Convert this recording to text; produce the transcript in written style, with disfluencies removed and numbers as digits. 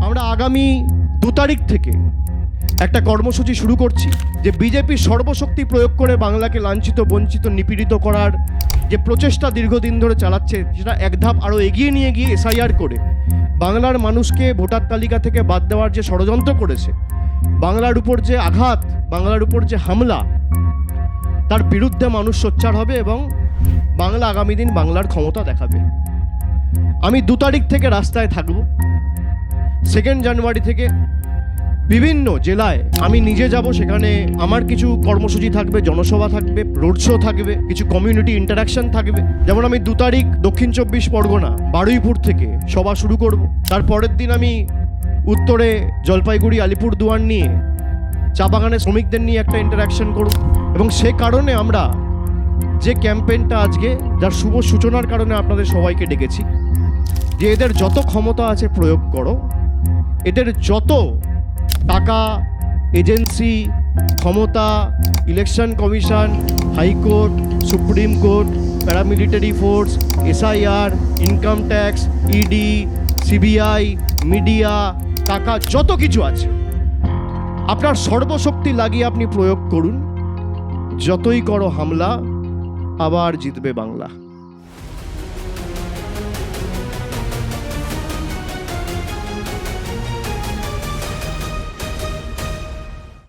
আমরা আগামী 2 তারিখ থেকে একটা কর্মসূচি শুরু করছি, যে বিজেপি সর্বশক্তি প্রয়োগ করে বাংলাকে লাঞ্ছিত, বঞ্চিত, নিপীড়িত করার যে প্রচেষ্টা দীর্ঘদিন ধরে চালাচ্ছে, সেটা এক ধাপ আরও এগিয়ে নিয়ে গিয়ে এসআইআর করে বাংলার মানুষকে ভোটার তালিকা থেকে বাদ দেওয়ার যে ষড়যন্ত্র করেছে, বাংলার উপর যে আঘাত, বাংলার উপর যে হামলা, তার বিরুদ্ধে মানুষ সোচ্চার হবে এবং বাংলা আগামী দিন বাংলার ক্ষমতা দেখাবে। আমি 2 তারিখ থেকে রাস্তায় থাকব। 2 জানুয়ারি থেকে বিভিন্ন জেলায় আমি নিজে যাব, সেখানে আমার কিছু কর্মসূচি থাকবে, জনসভা থাকবে, রোড শো থাকবে, কিছু কমিউনিটি ইন্টারাকশন থাকবে। যেমন আমি 2 তারিখ দক্ষিণ 24 পরগনা বারুইপুর থেকে সভা শুরু করব। তারপরের দিন আমি উত্তরে জলপাইগুড়ি, আলিপুরদুয়ার নিয়ে চা বাগানের শ্রমিকদের নিয়ে একটা ইন্টারাকশন করব। এবং সে কারণে আমরা যে ক্যাম্পেইনটা আজকে, যার শুভ সূচনার কারণে আপনাদের সবাইকে ডেকেছি, যে এদের যত ক্ষমতা আছে প্রয়োগ করো, এদের যত টাকা, এজেন্সি, ক্ষমতা, election commission, high court, supreme court, paramilitary force, SIR, income tax, ED, CBI, media, টাকা, যত কিছু আছে আপনার সর্বশক্তি লাগিয়ে আপনি প্রয়োগ করুন। যতই করো হামলা, আবার জিতবে বাংলা।